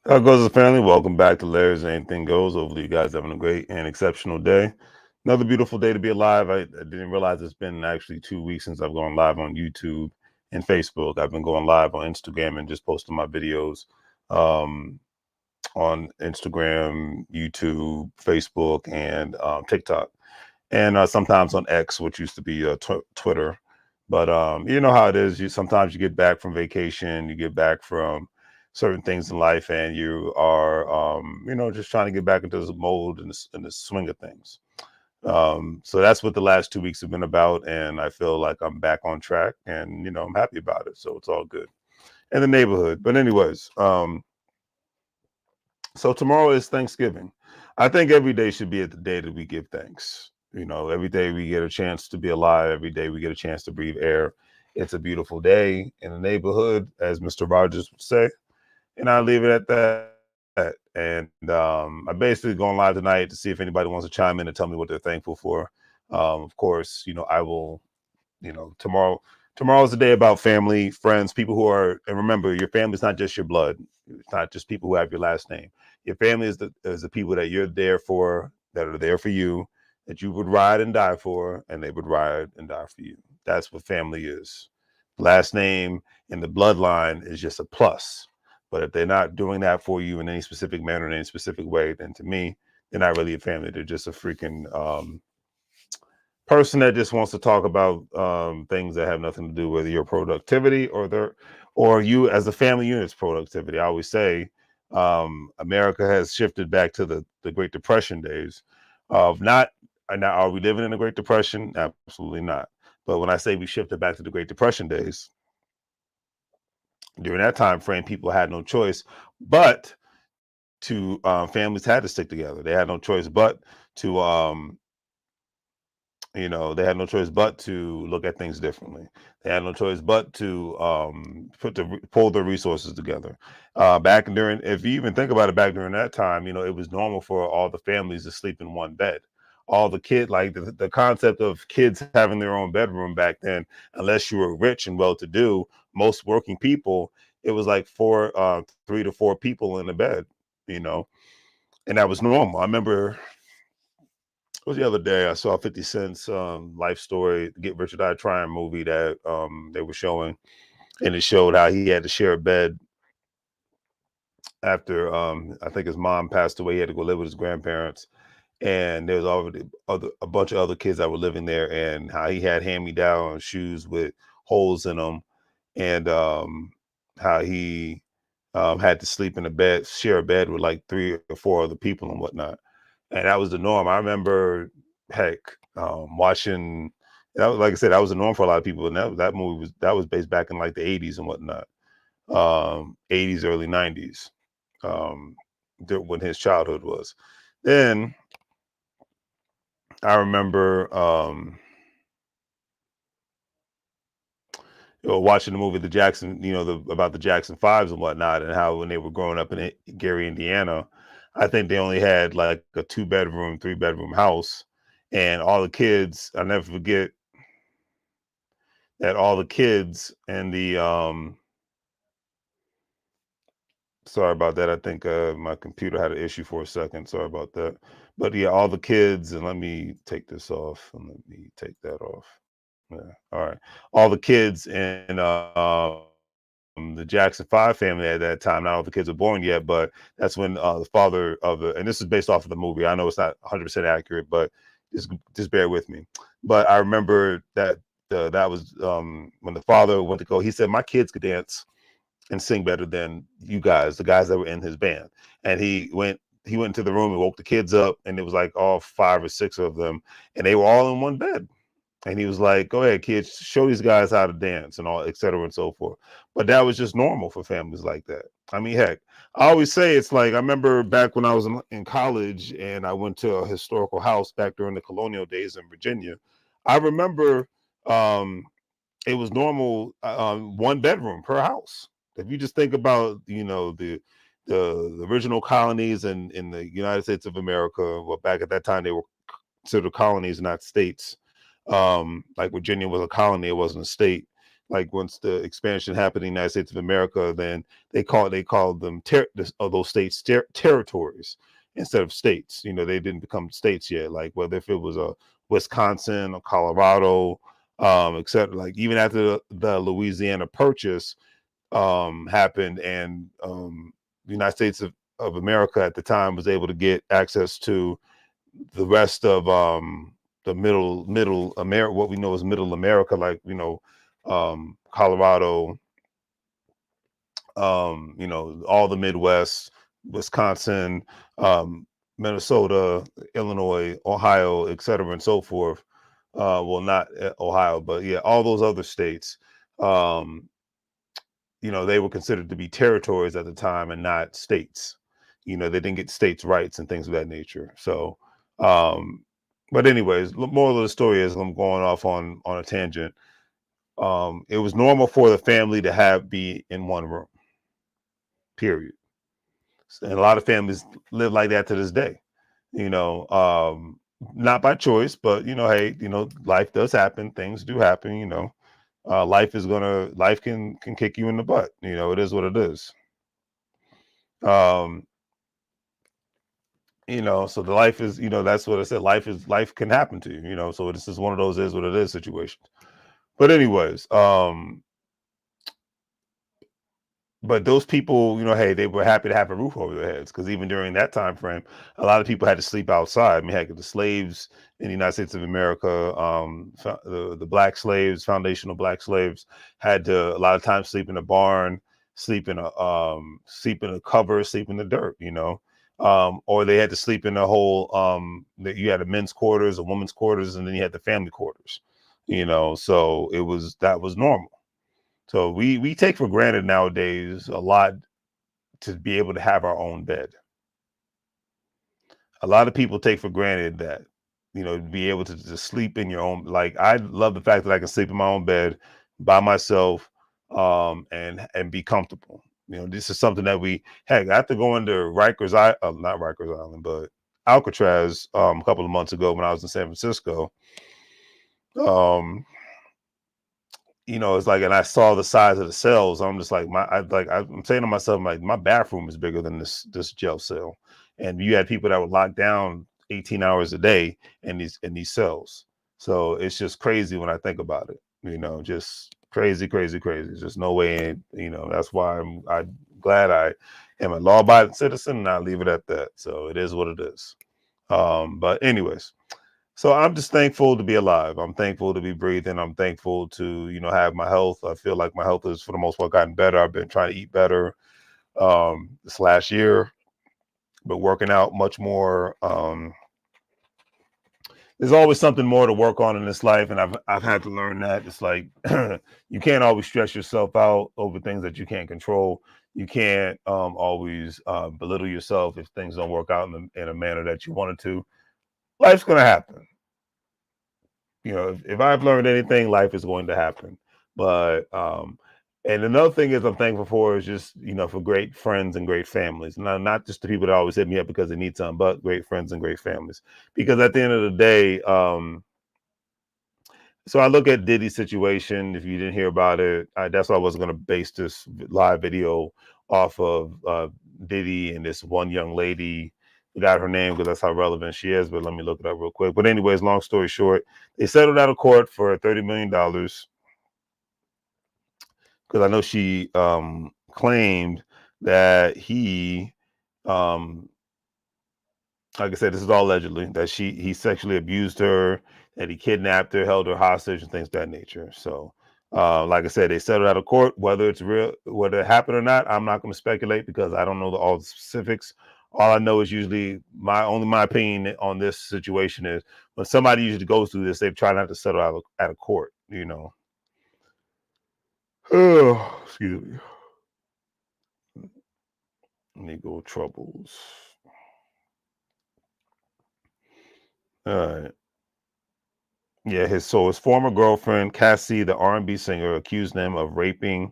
How goes the family? Welcome back to Larry's Anything Goes. Hopefully, you guys having a great and exceptional day. Another beautiful day to be alive. I didn't realize it's been actually 2 weeks since I've gone live on YouTube and Facebook. I've been going live on Instagram and just posting my videos um, on Instagram, YouTube, Facebook, and TikTok, and sometimes on X, which used to be Twitter. But you know how it is. You sometimes you get back from vacation, you get back from certain things in life, and you are just trying to get back into the mold and the swing of things. So that's what the last 2 weeks have been about, and I feel like I'm back on track, and I'm happy about it. So it's all good in the neighborhood. But anyways, so tomorrow is Thanksgiving. I think every day should be the day that we give thanks. Every day we get a chance to be alive. Every day we get a chance to breathe air. It's a beautiful day in the neighborhood, as Mr. Rogers would say. And I leave it at that. And I'm basically going live tonight to see if anybody wants to chime in and tell me what they're thankful for. Of course, I will tomorrow's the day about family, friends, people who are, and remember, your family is not just your blood. It's not just people who have your last name. Your family is the people that you're there for, that are there for you, that you would ride and die for, and they would ride and die for you. That's what family is. Last name and the bloodline is just a plus. But if they're not doing that for you in any specific manner, in any specific way, then to me, they're not really a family. They're just a freaking person that just wants to talk about things that have nothing to do with your productivity or you as a family unit's productivity. I always say America has shifted back to the Great Depression days of not. Now, are we living in the Great Depression? Absolutely not. But when I say we shifted back to the Great Depression days, during that time frame, people had no choice but to families had to stick together. They had no choice but to they had no choice but to look at things differently. They had no choice but to pull their resources together. Back during, if you even think about it, back during that time, it was normal for all the families to sleep in one bed. All the kid, like the concept of kids having their own bedroom back then, unless you were rich and well to do, most working people, it was like 3 to 4 people in a bed, you know, and that was normal. I remember was the other day I saw 50 Cent's life story, Get Rich or Die Trying movie that they were showing, and it showed how he had to share a bed after I think his mom passed away. He had to go live with his grandparents, and there was already a bunch of other kids that were living there, and how he had hand me down shoes with holes in them, and how he had to sleep in a bed, share a bed with like 3 or 4 other people and whatnot. And that was the norm. I remember, heck, watching. That was, like I said, that was the norm for a lot of people, and that movie was based back in like the '80s and whatnot, '80s, early '90s, um, when his childhood was. Then I remember, watching the movie The Jackson, about the Jackson Fives and whatnot, and how when they were growing up in Gary, Indiana, I think they only had like a 2 bedroom, 3 bedroom house, and all the kids. I'll never forget that all the kids and the sorry about that. I think my computer had an issue for a second. Sorry about that. But yeah, all the kids, and let me take this off and let me take that off. Yeah. All right. All the kids in the Jackson Five family at that time. Not all the kids were born yet, but that's when the father of the, and this is based off of the movie. I know it's not 100% accurate, but just bear with me. But I remember that that was when the father went to go. He said, "My kids could dance and sing better than you guys, the guys that were in his band." And he went into the room and woke the kids up, and it was like all 5 or 6 of them, and they were all in one bed. And he was like, "Go ahead, kids, show these guys how to dance and all, et cetera, and so forth." But that was just normal for families like that. I mean, heck, I always say it's like I remember back when I was in college and I went to a historical house back during the colonial days in Virginia. I remember um, it was normal, 1 bedroom per house. If you just think about, the original colonies in the United States of America, well, back at that time they were considered colonies, not states. Like Virginia was a colony, it wasn't a state. like once the expansion happened in the United States of America, then they called them those states territories instead of states. You know, they didn't become states yet. Like whether if it was a Wisconsin or Colorado, except like even after the Louisiana Purchase happened, and the United States of America at the time was able to get access to the rest of the middle America, what we know as middle America, like Colorado, all the Midwest, Wisconsin, Minnesota, Illinois, Ohio, et cetera, and so forth. Well, not Ohio, but yeah, all those other states. Um, they were considered to be territories at the time and not states. They didn't get states' rights and things of that nature. So, um, but anyways, moral of the story is I'm going off on a tangent. It was normal for the family to be in one room, period. And a lot of families live like that to this day. You know, not by choice, but hey, life does happen. Things do happen. Life can kick you in the butt. It is what it is. Um, so the life is, that's what I said. Life can happen to you, so this is one of those is what it is situations. But anyways, but those people, hey, they were happy to have a roof over their heads, because even during that time frame, a lot of people had to sleep outside. I mean, heck, the slaves in the United States of America, the black slaves, foundational black slaves, had to a lot of times sleep in a barn, sleep in a cover, sleep in the dirt, or they had to sleep in a whole that you had a men's quarters, a woman's quarters, and then you had the family quarters, so that was normal. So we take for granted nowadays a lot to be able to have our own bed. A lot of people take for granted that, be able to just sleep in your own. Like I love the fact that I can sleep in my own bed by myself, and be comfortable. This is something that heck, after going to not Rikers Island, but Alcatraz a couple of months ago when I was in San Francisco. Um, it's like, and I saw the size of the cells. I'm just like, I'm saying to myself, like, my bathroom is bigger than this jail cell. And you had people that were locked down 18 hours a day in these cells. So it's just crazy when I think about it. Just crazy, crazy, crazy. There's just no way. That's why I'm glad I am a law-abiding citizen, and I leave it at that. So it is what it is. But anyways. So I'm just thankful to be alive. I'm thankful to be breathing. I'm thankful to, have my health. I feel like my health has, for the most part, gotten better. I've been trying to eat better this last year, but working out much more. There's always something more to work on in this life, and I've had to learn that. It's like you can't always stress yourself out over things that you can't control. You can't always belittle yourself if things don't work out in a manner that you wanted to. Life's gonna happen. If I've learned anything, life is going to happen. But and another thing is I'm thankful for is just, for great friends and great families. Not just the people that always hit me up because they need something, but great friends and great families. Because at the end of the day, so I look at Diddy's situation. If you didn't hear about it, that's why I wasn't going to base this live video off of Diddy and this one young lady. Got her name because that's how relevant she is, but let me look it up real quick. But anyways, long story short, they settled out of court for $30 million, because I know she claimed that he, um, like I said, this is all allegedly, that he sexually abused her, that he kidnapped her, held her hostage, and things of that nature. So, like I said, they settled out of court. Whether it's real, whether it happened or not, I'm not going to speculate because I don't know all the specifics. All I know is usually my opinion on this situation is when somebody usually goes through this, they try not to settle out of court. Oh, excuse me. Legal troubles. All right. Yeah, his former girlfriend Cassie, the R&B singer, accused him of raping,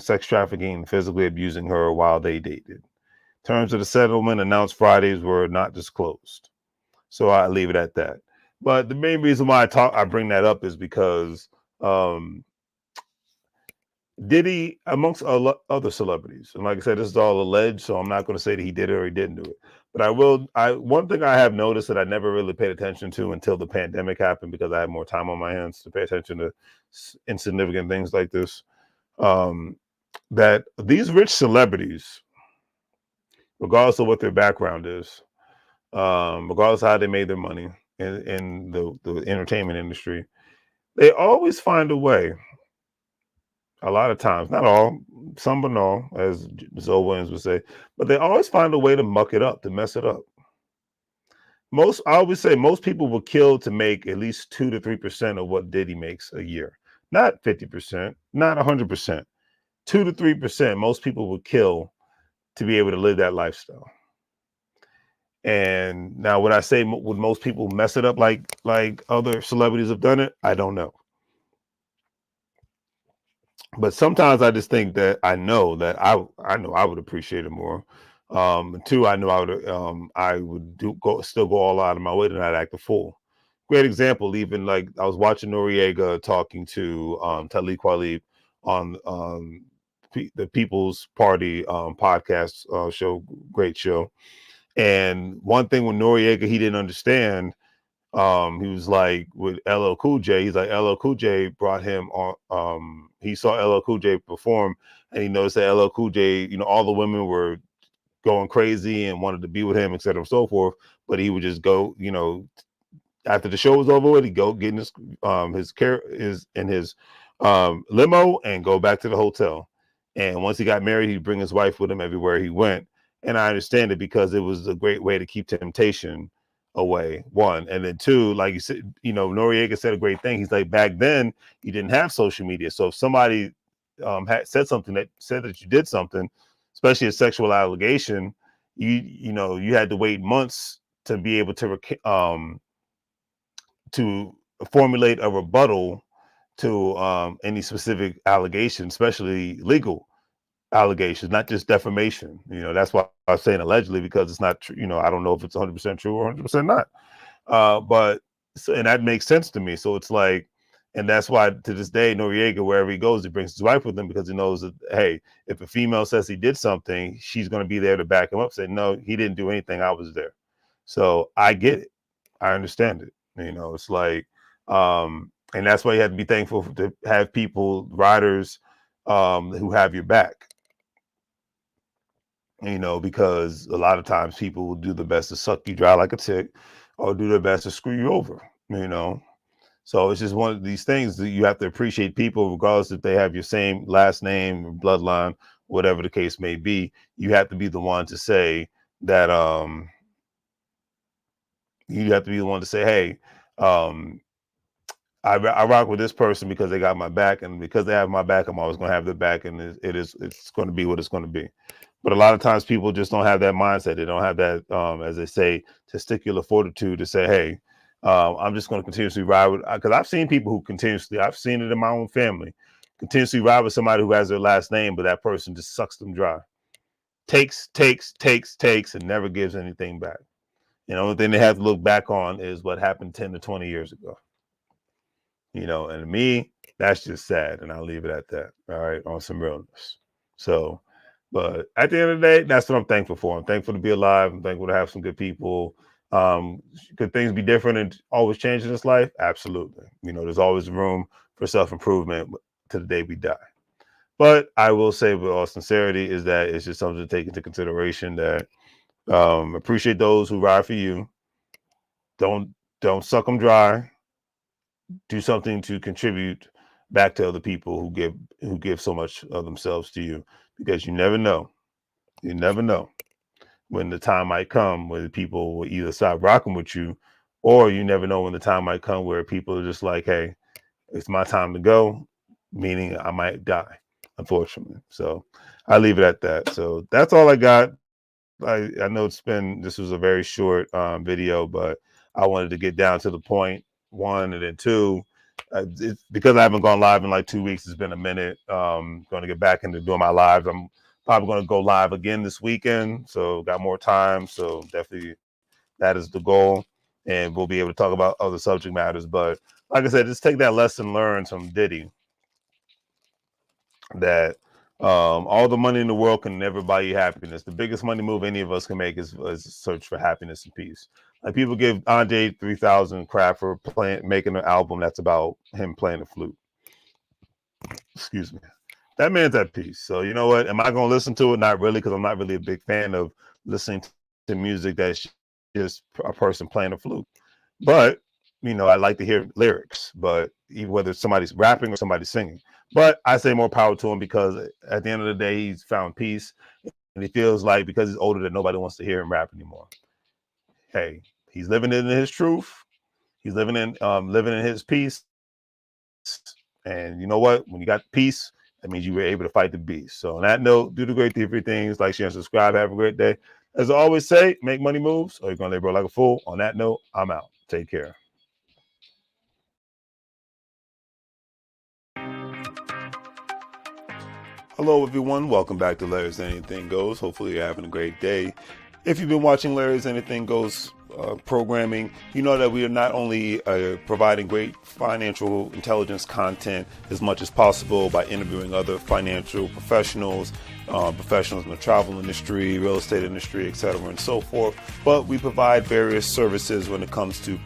sex trafficking, and physically abusing her while they dated. Terms of the settlement announced Fridays were not disclosed, so I leave it at that. But the main reason why I bring that up is because um, Diddy, amongst other celebrities, and like I said, this is all alleged, so I'm not going to say that he did it or he didn't do it. But I will. One thing I have noticed that I never really paid attention to until the pandemic happened, because I had more time on my hands to pay attention to insignificant things like this. Um, that these rich celebrities, regardless of what their background is, regardless of how they made their money in the entertainment industry, they always find a way. A lot of times, not all, some but all, as Zoe Williams would say, but they always find a way to muck it up, to mess it up. I always say most people will kill to make at least 2 to 3% of what Diddy makes a year. Not 50%, not 100%. 2 to 3%. Most people would kill to be able to live that lifestyle. And now, would I say would most people mess it up like other celebrities have done it? I don't know. But sometimes I just think that I know I would appreciate it more. Two, I know I would still go all out of my way to not act a fool. Great example, even like I was watching Noriega talking to Talib Kweli on the People's Party podcast show, great show. And one thing with Noriega he didn't understand, he was like with LL Cool J. He's like LL Cool J brought him on. He saw LL Cool J perform, and he noticed that LL Cool J, all the women were going crazy and wanted to be with him, et cetera, and so forth. But he would just go, after the show was over with, he'd go get in his limo and go back to the hotel. And once he got married, he'd bring his wife with him everywhere he went. And I understand it because it was a great way to keep temptation away. One, and then two, like you said, Noriega said a great thing. He's like, back then you didn't have social media, so if somebody had said something that said that you did something, especially a sexual allegation, you had to wait months to be able to formulate a rebuttal to any specific allegation, especially legal allegations, not just defamation. That's why I was saying allegedly, because it's not true. I don't know if it's 100% true or 100% not. But so, and that makes sense to me. So it's like, and that's why to this day, Noriega, wherever he goes, he brings his wife with him, because he knows that, hey, if a female says he did something, she's going to be there to back him up, say, no, he didn't do anything. I was there. So I get it. I understand it. It's like, and that's why you have to be thankful to have people, riders, who have your back. Because a lot of times people will do the best to suck you dry like a tick, or do their best to screw you over. So it's just one of these things that you have to appreciate people, regardless if they have your same last name or bloodline, whatever the case may be. You have to be the one to say that. You have to be the one to say, hey, I rock with this person because they got my back, and because they have my back, I'm always going to have their back, and it's going to be what it's going to be. But a lot of times people just don't have that mindset. They don't have that, as they say, testicular fortitude to say, hey, I'm just going to continuously ride with, because I've seen people who I've seen it in my own family, continuously ride with somebody who has their last name, but that person just sucks them dry. Takes, and never gives anything back. The only thing they have to look back on is what happened 10 to 20 years ago. And to me, that's just sad. And I'll leave it at that. All right. On some realness. So, but at the end of the day, that's what I'm thankful for. I'm thankful to be alive. I'm thankful to have some good people. Could things be different and always change in this life? Absolutely. There's always room for self-improvement to the day we die. But I will say with all sincerity is that it's just something to take into consideration, that appreciate those who ride for you. Don't suck them dry. Do something to contribute back to other people who give so much of themselves to you, because you never know when the time might come where the people will either stop rocking with you, or you never know when the time might come where people are just like, hey, it's my time to go, meaning I might die, unfortunately. So I leave it at that. So that's all I got. I know this was a very short video, but I wanted to get down to the point, one, and then two, because I haven't gone live in like 2 weeks. It's been a minute. Going to get back into doing my lives. I'm probably going to go live again this weekend, so got more time. So definitely that is the goal. and we'll be able to talk about other subject matters. But like I said, just take that lesson learned from Diddy, that all the money in the world can never buy you happiness. The biggest money move any of us can make is search for happiness and peace. Like, people give Andre 3000 crap for making an album that's about him playing the flute. Excuse me. That man's at peace. So you know what? Am I going to listen to it? Not really, because I'm not really a big fan of listening to music that's just a person playing a flute. But I like to hear lyrics. But even whether somebody's rapping or somebody's singing, but I say more power to him, because at the end of the day, he's found peace, and he feels like, because he's older, that nobody wants to hear him rap anymore. Hey, he's living in his truth. He's living in his peace. And you know what? When you got peace, that means you were able to fight the beast. So on that note, do the great three things: like, share, and subscribe. Have a great day. As I always say, make money moves, or you're gonna live like a fool. On that note, I'm out. Take care. Hello, everyone. Welcome back to Larry's Anything Goes. Hopefully, you're having a great day. If you've been watching Larry's Anything Goes programming, you know that we are not only providing great financial intelligence content as much as possible by interviewing other financial professionals, professionals in the travel industry, real estate industry, etc., and so forth, but we provide various services when it comes to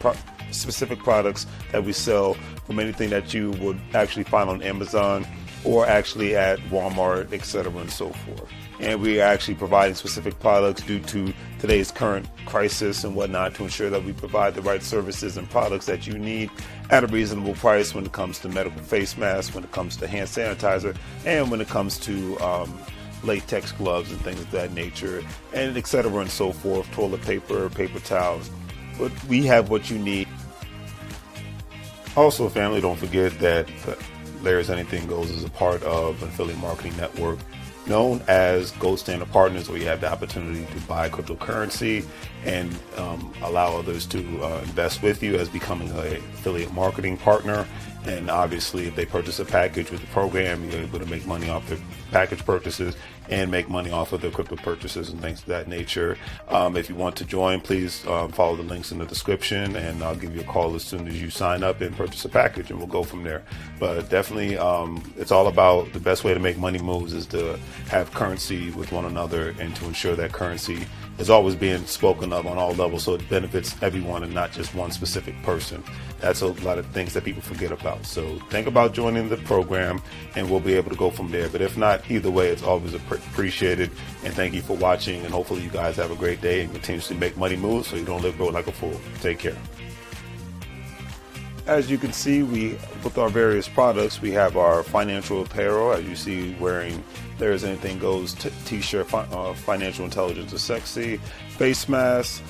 specific products that we sell, from anything that you would actually find on Amazon or actually at Walmart, etc., and so forth. And we are actually providing specific products due to today's current crisis and whatnot, to ensure that we provide the right services and products that you need at a reasonable price when it comes to medical face masks, when it comes to hand sanitizer, and when it comes to latex gloves and things of that nature, and etc., and so forth, toilet paper, paper towels. But we have what you need. Also, family, don't forget that Larry's Anything Goes is a part of an affiliate marketing network known as Gold Standard Partners, where you have the opportunity to buy cryptocurrency and allow others to invest with you as becoming an affiliate marketing partner. And obviously, if they purchase a package with the program, you're able to make money off their package purchases and make money off of their crypto purchases and things of that nature. If you want to join, please follow the links in the description, and I'll give you a call as soon as you sign up and purchase a package, and we'll go from there. But definitely, it's all about, the best way to make money moves is to have currency with one another, and to ensure that currency is always being spoken of on all levels, so it benefits everyone and not just one specific person. That's a lot of things that people forget about. So think about joining the program, and we'll be able to go from there. But if not, either way, it's always appreciated. And thank you for watching. And hopefully you guys have a great day and continuously make money moves, so you don't live like a fool. Take care. As you can see, with our various products, we have our financial apparel, as you see, wearing There's Anything Goes t-shirt, financial intelligence is sexy, face masks,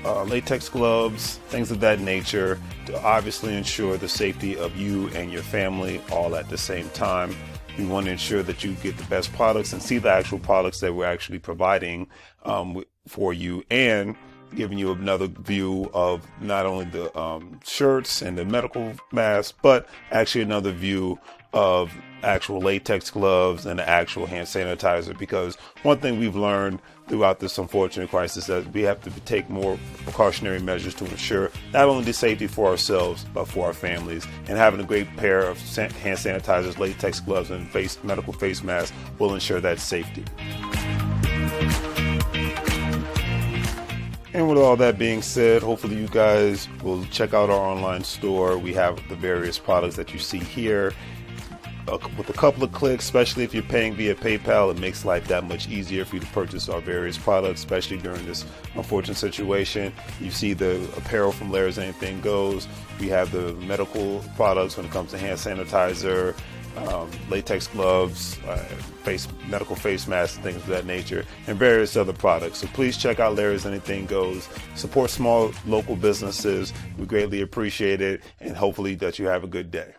latex gloves, things of that nature, to obviously ensure the safety of you and your family all at the same time. We want to ensure that you get the best products and see the actual products that we're actually providing for you, and giving you another view of not only the shirts and the medical masks, but actually another view of actual latex gloves and the actual hand sanitizer. Because one thing we've learned throughout this unfortunate crisis is that we have to take more precautionary measures to ensure not only the safety for ourselves, but for our families. And having a great pair of hand sanitizers, latex gloves, and medical face masks will ensure that safety. And with all that being said, hopefully you guys will check out our online store. We have the various products that you see here. With a couple of clicks, especially if you're paying via PayPal, it makes life that much easier for you to purchase our various products, especially during this unfortunate situation. You see the apparel from Larry's Anything Goes. We have the medical products when it comes to hand sanitizer, latex gloves, medical face masks, things of that nature, and various other products. So please check out Larry's Anything Goes. Support small local businesses. We greatly appreciate it, and hopefully that you have a good day.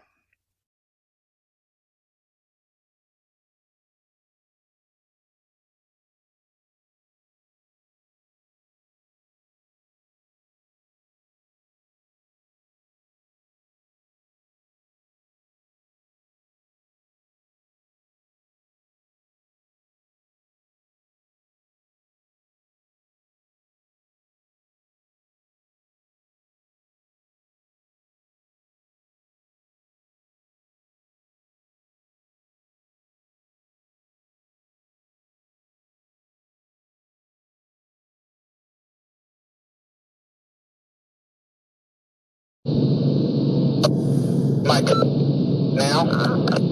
Mike. Now.